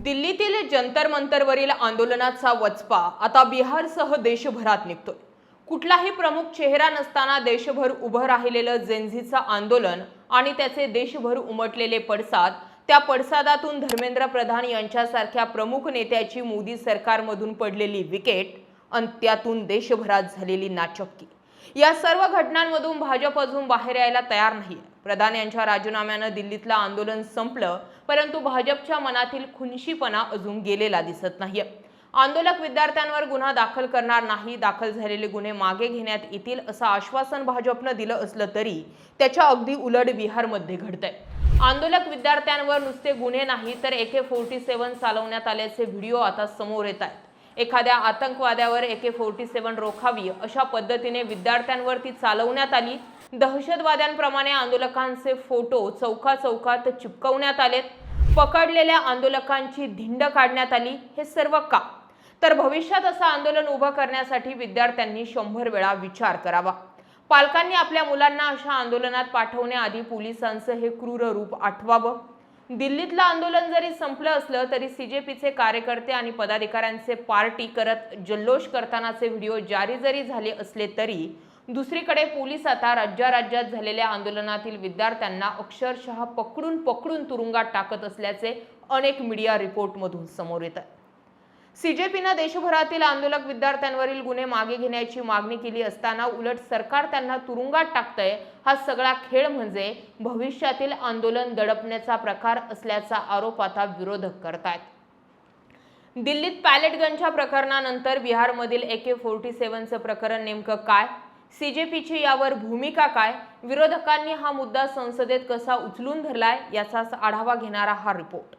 दिल्लीतील जंतर मंतरवरील आंदोलनाचा वचपा आता बिहारसह देशभरात निघतोय। कुठलाही प्रमुख चेहरा नसताना देशभर उभं राहिलेलं जेनझीचं आंदोलन आणि त्याचे देशभर उमटलेले पडसाद, त्या पडसादातून धर्मेंद्र प्रधान यांच्यासारख्या प्रमुख नेत्याची मोदी सरकारमधून पडलेली विकेट आणि त्यातून देशभरात झालेली नाचक्की, या सर्व घटनांमधून भाजप अजून बाहेर यायला तयार नाही। प्रधान यांच्या राजीनाम्यानं दिल्लीतलं आंदोलन संपलं, परंतु भाजपच्या मनातील खुनशीपणा अजून गेलेला दिसत नाहीये। आंदोलक विद्यार्थ्यांवर गुन्हा दाखल करणार नाही, दाखल झालेले गुन्हे मागे घेण्यात येतील असं आश्वासन भाजपनं दिलं असलं तरी त्याच्या अगदी उलट बिहारमध्ये घडतंय। आंदोलक विद्यार्थ्यांवर नुसते गुन्हे नाही तर AK-47 चालवण्यात आल्याचे व्हिडिओ आता समोर येत आहेत। एखाद्या आतंकवाद्यावर AK-47 रोखावी अशा पद्धतीने विद्यार्थ्यांवरती चालवण्यात आली। दहशतवाद्यांप्रमाणे आंदोलकांचे फोटो चौकात चिपकवण्यात आलेत। पकडलेल्या आंदोलकांची धिंड काढण्यात आली। हे सर्व का? तर भविष्यात असं आंदोलन उभं करण्यासाठी विद्यार्थ्यांनी 100 वेळा विचार करावा। पालकांनी आपल्या मुलांना अशा आंदोलनात पाठवण्याआधी पोलिसांचं हे क्रूर रूप आठवावं। दिल्लीतलं आंदोलन जरी संपलं असलं तरी CJPचे कार्यकर्ते आणि पदाधिकाऱ्यांचे पार्टी करत जल्लोष करतानाचे व्हिडिओ जारी जरी झाले असले तरी दुसरीकडे पोलीस आता राज्यात झालेल्या आंदोलनातील विद्यार्थ्यांना अक्षरशः पकडून तुरुंगात टाकत असल्याचे अनेक मीडिया रिपोर्टमधून समोर येत आहे। CJPनं देशभरातील आंदोलक विद्यार्थ्यांवरील गुन्हे मागे घेण्याची मागणी केली असताना उलट सरकार त्यांना तुरुंगात टाकतंय। हा सगळा खेळ म्हणजे भविष्यातील आंदोलन दडपण्याचा प्रकार असल्याचा आरोप आता विरोधक करतायत। दिल्लीत पॅलेट गनच्या प्रकरणानंतर बिहारमधील AK-47चं प्रकरण नेमकं काय? CJPची यावर भूमिका काय? विरोधकांनी हा मुद्दा संसदेत कसा उचलून धरलाय याचाच आढावा घेणारा हा रिपोर्ट।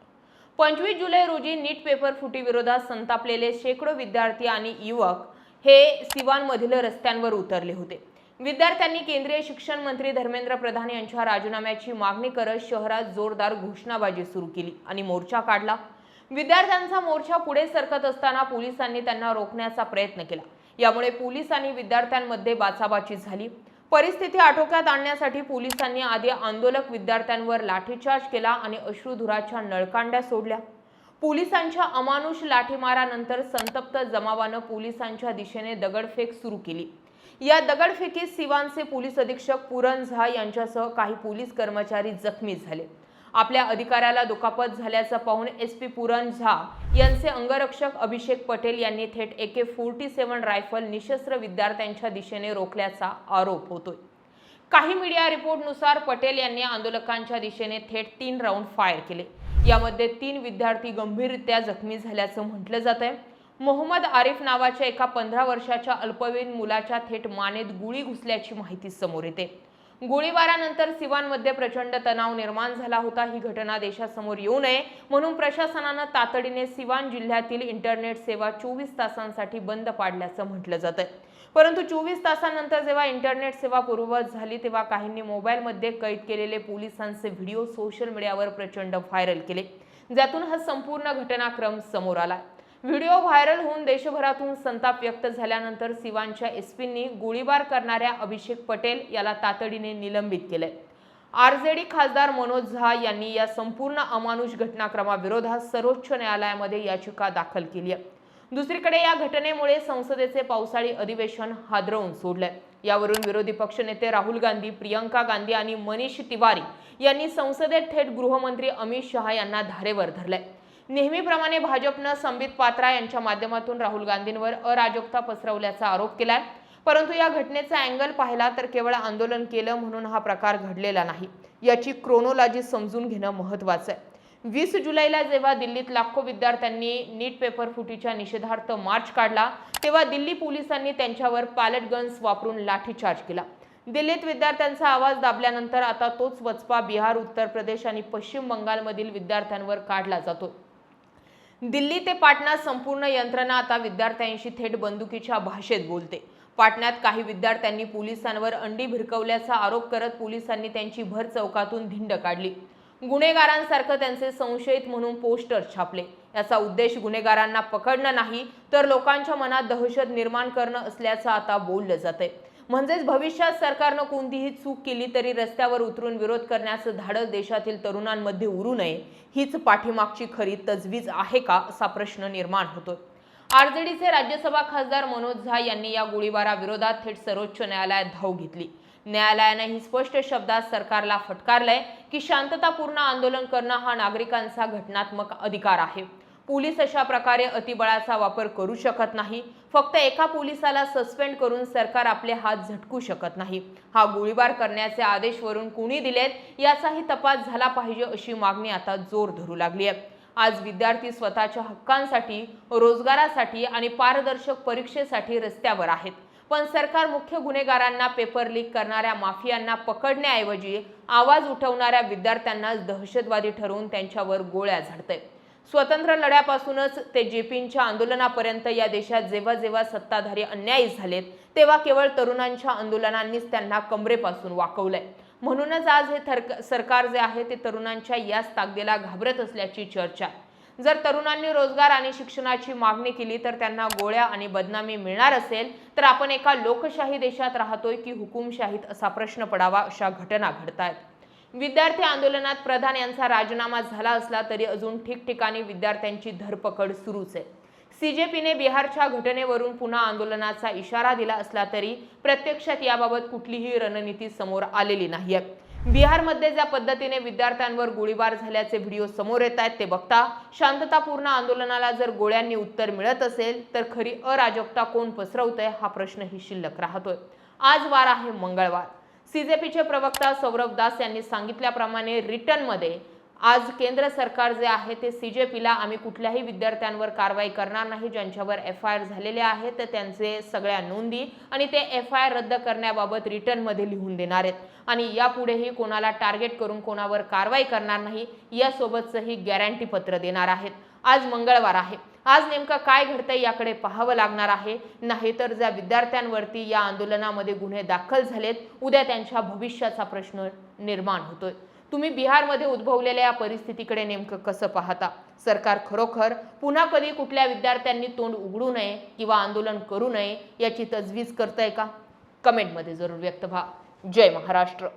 25 जुलै रोजी नीट पेपर फुटी विरोधात संतापलेले शेकडो विद्यार्थी आणि युवक हे सिवानमधील रस्त्यांवर उतरले होते। विद्यार्थ्यांनी केंद्रीय शिक्षण मंत्री धर्मेंद्र प्रधान यांच्या राजीनाम्याची मागणी करत शहरात जोरदार घोषणाबाजी सुरू केली आणि मोर्चा काढला। विद्यार्थ्यांचा मोर्चा पुढे सरकत असताना पोलिसांनी त्यांना रोखण्याचा प्रयत्न केला। यामुळे पोलीस आणि विद्यार्थ्यांमध्ये बाचाबाची झाली। परिस्थिती आटोक्यात आणण्यासाठी पोलिसांनी आधी आंदोलक विद्यार्थ्यांवर लाठीचार्ज केला आणि अश्रुधुराच्या नळकांड्या सोडल्या। पोलिसांच्या अमानुष लाठीमारानंतर संतप्त जमावानं पोलिसांच्या दिशेने दगडफेक सुरू केली। या दगडफेकीत सिवानचे पोलीस अधीक्षक पूरन झा यांच्यासह काही पोलीस कर्मचारी जखमी झाले। आपल्या अधिकाऱ्याला दुखापत झाल्याचं पाहून SP पूरन झा यांचे अंगरक्षक अभिषेक पटेल यांनी थेट AK-47 रायफल निशस्त्र विद्यार्थ्यांच्या दिशेने रोखल्याचा आरोप होतोय। काही मीडिया रिपोर्टनुसार पटेल यांनी आंदोलकांच्या दिशेने थेट 3 राऊंड फायर केले। यामध्ये 3 विद्यार्थी गंभीररित्या जखमी झाल्याचं म्हटलं जातंय। मोहम्मद आरिफ नावाच्या एका 15 वर्षाच्या अल्पवयीन मुलाच्या थेट मानेत गोळी घुसल्याची माहिती समोर येते। गोळीबारानंतर सिवानमध्ये प्रचंड तणाव निर्माण झाला होता। ही घटना देशासमोर येऊ नये म्हणून प्रशासनानं तातडीने सिवान जिल्ह्यातील इंटरनेट सेवा 24 तासांसाठी बंद पाडल्याचं म्हटलं जातंय। परंतु 24 तासांनंतर जेव्हा इंटरनेट सेवा पूर्ववत झाली तेव्हा काहींनी मोबाईलमध्ये कैद केलेले पोलिसांचे व्हिडिओ सोशल मीडियावर प्रचंड व्हायरल केले, ज्यातून हा संपूर्ण घटनाक्रम समोर आला। व्हिडिओ व्हायरल होऊन देशभरातून संताप व्यक्त झाल्यानंतर सिवानच्या SPंनी गोळीबार करणाऱ्या अभिषेक पटेल याला तातडीने निलंबित केले। RJD खासदार मनोज झा यांनी या संपूर्ण अमानुष घटनाक्रमाविरोधात सर्वोच्च न्यायालयामध्ये याचिका दाखल केली आहे। दुसरीकडे या घटनेमुळे संसदेचे पावसाळी अधिवेशन हादरवून सोडले। यावरून विरोधी पक्षनेते राहुल गांधी, प्रियंका गांधी आणि मनीष तिवारी यांनी संसदेत थेट गृहमंत्री अमित शहा यांना धारेवर धरले। नेहमीप्रमाणे भाजपनं संबित पात्रा यांच्या माध्यमातून राहुल गांधींवर अराजकता पसरवल्याचा आरोप केलाय। परंतु या घटनेचा अँगल पाहिला तर केवळ आंदोलन केलं म्हणून हा प्रकार घडलेला नाही, याची क्रोनॉलॉजी समजून घेणं महत्त्वाचं आहे। 20 जुलैला जेव्हा दिल्लीत लाखो विद्यार्थ्यांनी नीट पेपर फुटीच्या निषेधार्थ मार्च काढला तेव्हा दिल्ली पोलिसांनी त्यांच्यावर पॅलेट गन्स वापरून लाठीचार्ज केला। दिल्लीत विद्यार्थ्यांचा आवाज दाबल्यानंतर आता तोच वचपा बिहार, उत्तर प्रदेश आणि पश्चिम बंगालमधील विद्यार्थ्यांवर काढला जातो। दिल्ली ते पाटणा संपूर्ण यंत्रणा आता विद्यार्थ्यांशी थेट बंदुकीच्या भाषेत बोलते। पाटण्यात काही विद्यार्थ्यांनी पोलिसांवर अंडी भिरकवल्याचा आरोप करत पोलिसांनी त्यांची भर चौकातून धिंड काढली। गुन्हेगारांसारखं त्यांचे संशयित म्हणून पोस्टर छापले। याचा उद्देश गुन्हेगारांना पकडणं नाही तर लोकांच्या मनात दहशत निर्माण करणं असल्याचं आता बोललं जातंय। म्हणजेच भविष्यात सरकारनं कोणतीही चूक केली तरी रस्त्यावर उतरून विरोध करण्याचं धाडस देशातील तरुणांमध्ये उरू नये, हीच पाठीमागची खरी तजवीज आहे का, असा प्रश्न निर्माण होतोय. आरजेडीचे राज्यसभा खासदार मनोज झा यांनी या गोळीबाराविरोधात थेट सर्वोच्च न्यायालयात धाव घेतली. न्यायालयाने ही स्पष्ट शब्दात सरकारला फटकारलंय की शांततापूर्ण आंदोलन करणं हा नागरिकांचा घटनात्मक अधिकार आहे. पोलीस अशा प्रकारे अतिबळाचा वापर करू शकत नाही. फक्त एका पोलिसाला सस्पेंड करून सरकार आपले हात झटकू शकत नाही. हा गोळीबार करण्याचे आदेश वरून कोणी दिलेत याचाही तपास झाला पाहिजे, अशी मागणी आता जोर धरू लागली आहे. आज विद्यार्थी स्वतःच्या हक्कांसाठी, रोजगारासाठी आणि पारदर्शक परीक्षेसाठी रस्त्यावर आहेत. पण सरकार मुख्य गुन्हेगारांना, पेपर लीक करणाऱ्या माफियांना पकडण्याऐवजी आवाज उठवणाऱ्या विद्यार्थ्यांनाच दहशतवादी ठरवून त्यांच्यावर गोळ्या झाडतंय. स्वतंत्र लढ्यापासूनच ते जेपींच्या आंदोलनापर्यंत या देशात जेव्हा जेव्हा सत्ताधारी अन्यायी झालेत तेव्हा केवळ तरुणांच्या आंदोलनांनीच त्यांना कमरेपासून वाकवलंय. म्हणूनच आज हे सरकार जे आहे ते तरुणांच्या याच ताकदीला घाबरत असल्याची चर्चा आहे. जर तरुणांनी रोजगार आणि शिक्षणाची मागणी केली तर त्यांना गोळ्या आणि बदनामी मिळणार असेल तर आपण एका लोकशाही देशात राहतोय की हुकुमशाहीत, असा प्रश्न पडावा. अशा घटना घडतायत. विद्यार्थी आंदोलनात प्रधान यांचा राजीनामा झाला असला तरी अजून ठिकठिकाणी विद्यार्थ्यांची धरपकड सुरूच आहे. सीजेपीने बिहारच्या घटनेवरून पुन्हा आंदोलनाचा इशारा दिला असला तरी प्रत्यक्षात याबाबत कुठलीही रणनीती समोर आलेली नाहीये. बिहारमध्ये ज्या पद्धतीने विद्यार्थ्यांवर गोळीबार झाल्याचे व्हिडिओ समोर येत आहेत ते बघता शांततापूर्ण आंदोलनाला जर गोळ्यांनी उत्तर मिळत असेल तर खरी अराजकता कोण पसरवतंय, हा प्रश्नही शिल्लक राहतोय. आज वार आहे मंगळवार. सीजेपीचे प्रवक्ता सौरभ दास यांनी सांगितल्याप्रमाणे रिटर्नमध्ये आज केंद्र सरकार जे आहे ते सीजेपीला आम्ही कुठल्याही विद्यार्थ्यांवर कारवाई करणार नाही, ज्यांच्यावर FIR झालेले आहेत तर त्यांचे सगळ्या नोंदी आणि ते FIR रद्द करण्याबाबत रिटर्नमध्ये लिहून देणार आहेत आणि यापुढेही कोणाला टार्गेट करून कोणावर कारवाई करणार नाही यासोबतचंही गॅरंटी पत्र देणार आहेत. आज मंगळवार आहे. आज नेमकं काय घडतंय याकडे पाहावं लागणार आहे. नाहीतर ज्या विद्यार्थ्यांवरती या आंदोलनामध्ये गुन्हे दाखल झालेत उद्या त्यांच्या भविष्याचा प्रश्न निर्माण होतोय. तुम्ही बिहारमध्ये उद्भवलेल्या या परिस्थितीकडे नेमकं कसं पाहता? सरकार खरोखर पुन्हा कधी कुठल्या विद्यार्थ्यांनी तोंड उघडू नये किंवा आंदोलन करू नये याची तजवीज करतंय का? कमेंटमध्ये जरूर व्यक्त व्हा. जय महाराष्ट्र.